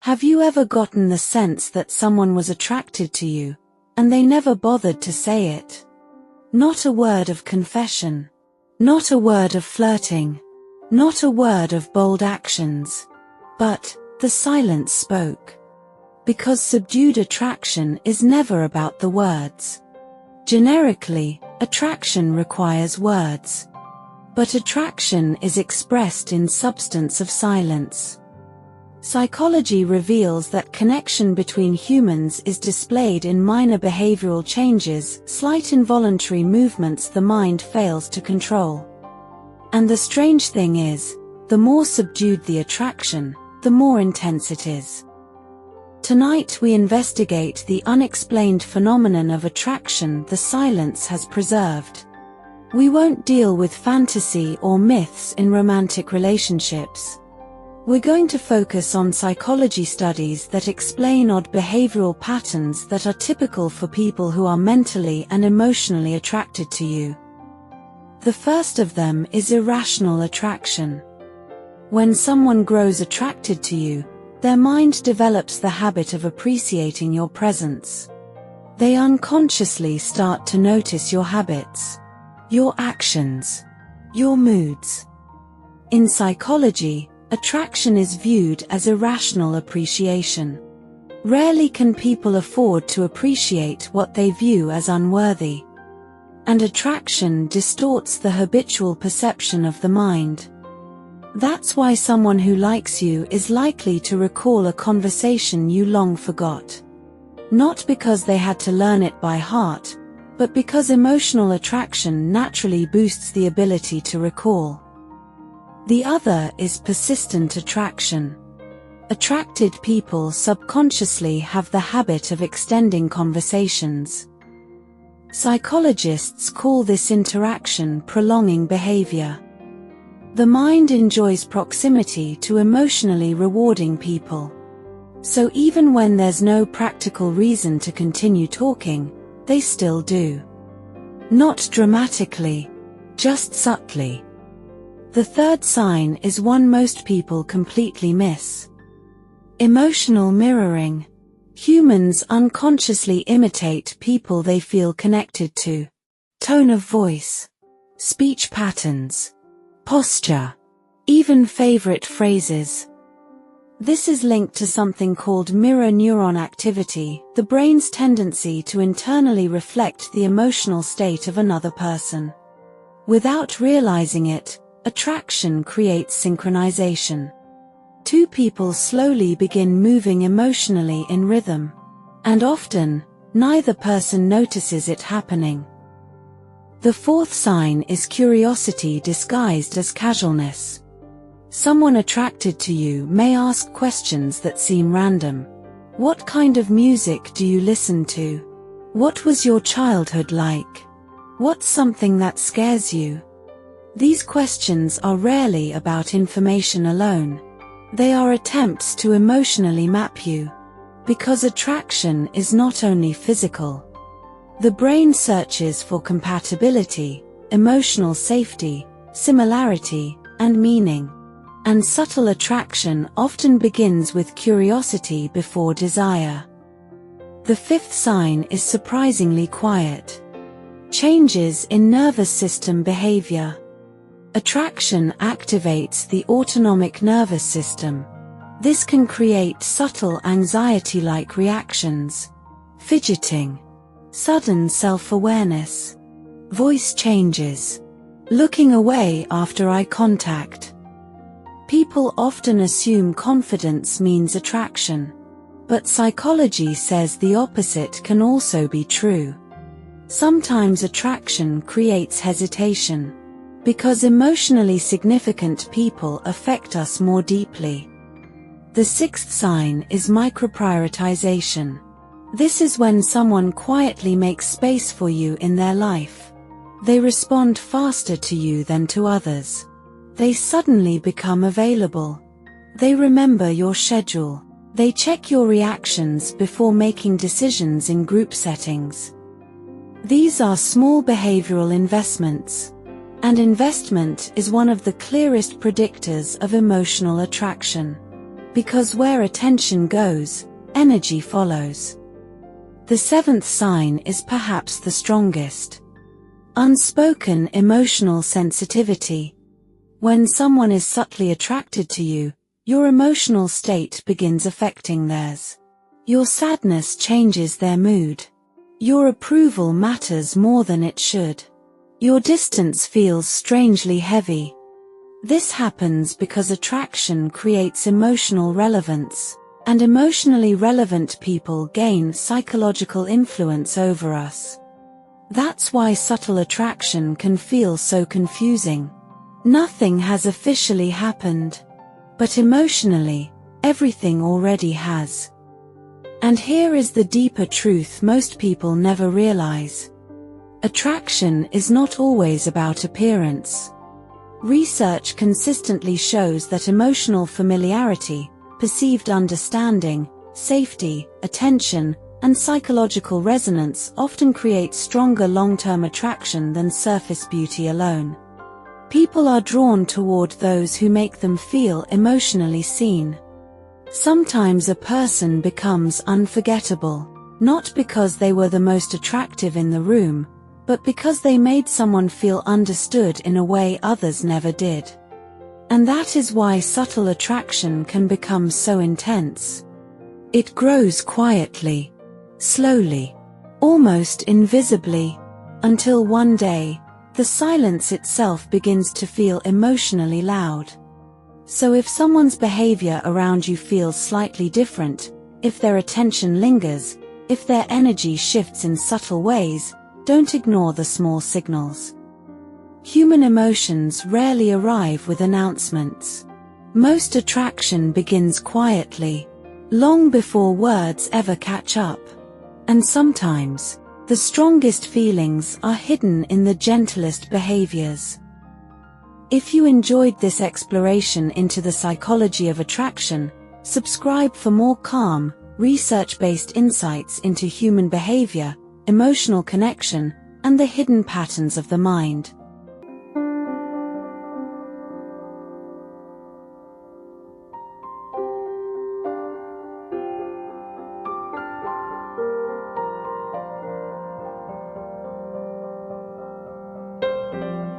Have you ever gotten the sense that someone was attracted to you, and they never bothered to say it? Not a word of confession. Not a word of flirting. Not a word of bold actions. But the silence spoke. Because subdued attraction is never about the words. Generically, attraction requires words. But attraction is expressed in substance of silence. Psychology reveals that connection between humans is displayed in minor behavioral changes, slight involuntary movements the mind fails to control. And the strange thing is, the more subdued the attraction, the more intense it is. Tonight we investigate the unexplained phenomenon of attraction the silence has preserved. We won't deal with fantasy or myths in romantic relationships. We're going to focus on psychology studies that explain odd behavioral patterns that are typical for people who are mentally and emotionally attracted to you. The first of them is irrational attraction. When someone grows attracted to you, their mind develops the habit of appreciating your presence. They unconsciously start to notice your habits, your actions, your moods. In psychology, attraction is viewed as irrational appreciation. Rarely can people afford to appreciate what they view as unworthy. And attraction distorts the habitual perception of the mind. That's why someone who likes you is likely to recall a conversation you long forgot. Not because they had to learn it by heart, but because emotional attraction naturally boosts the ability to recall. The other is persistent attraction. Attracted people subconsciously have the habit of extending conversations. Psychologists call this interaction prolonging behavior. The mind enjoys proximity to emotionally rewarding people. So even when there's no practical reason to continue talking, they still do. Not dramatically, just subtly. The third sign is one most people completely miss. Emotional mirroring. Humans unconsciously imitate people they feel connected to. Tone of voice, speech patterns, posture, even favorite phrases. This is linked to something called mirror neuron activity, the brain's tendency to internally reflect the emotional state of another person. Without realizing it, attraction creates synchronization. Two people slowly begin moving emotionally in rhythm. And often, neither person notices it happening. The fourth sign is curiosity disguised as casualness. Someone attracted to you may ask questions that seem random. What kind of music do you listen to? What was your childhood like? What's something that scares you? These questions are rarely about information alone. They are attempts to emotionally map you. Because attraction is not only physical. The brain searches for compatibility, emotional safety, similarity, and meaning. And subtle attraction often begins with curiosity before desire. The fifth sign is surprisingly quiet. Changes in nervous system behavior. Attraction activates the autonomic nervous system. This can create subtle anxiety-like reactions. Fidgeting. Sudden self-awareness. Voice changes. Looking away after eye contact. People often assume confidence means attraction. But psychology says the opposite can also be true. Sometimes attraction creates hesitation. Because emotionally significant people affect us more deeply. The sixth sign is microprioritization. This is when someone quietly makes space for you in their life. They respond faster to you than to others. They suddenly become available. They remember your schedule. They check your reactions before making decisions in group settings. These are small behavioral investments. And investment is one of the clearest predictors of emotional attraction. Because where attention goes, energy follows. The seventh sign is perhaps the strongest. Unspoken emotional sensitivity. When someone is subtly attracted to you, your emotional state begins affecting theirs. Your sadness changes their mood. Your approval matters more than it should. Your distance feels strangely heavy. This happens because attraction creates emotional relevance, and emotionally relevant people gain psychological influence over us. That's why subtle attraction can feel so confusing. Nothing has officially happened. But emotionally, everything already has. And here is the deeper truth most people never realize. Attraction is not always about appearance. Research consistently shows that emotional familiarity, perceived understanding, safety, attention, and psychological resonance often create stronger long-term attraction than surface beauty alone. People are drawn toward those who make them feel emotionally seen. Sometimes a person becomes unforgettable, not because they were the most attractive in the room, but because they made someone feel understood in a way others never did. And that is why subtle attraction can become so intense. It grows quietly, slowly, almost invisibly, until one day, the silence itself begins to feel emotionally loud. So if someone's behavior around you feels slightly different, if their attention lingers, if their energy shifts in subtle ways, don't ignore the small signals. Human emotions rarely arrive with announcements. Most attraction begins quietly, long before words ever catch up. And sometimes, the strongest feelings are hidden in the gentlest behaviors. If you enjoyed this exploration into the psychology of attraction, subscribe for more calm, research-based insights into human behavior, emotional connection, and the hidden patterns of the mind.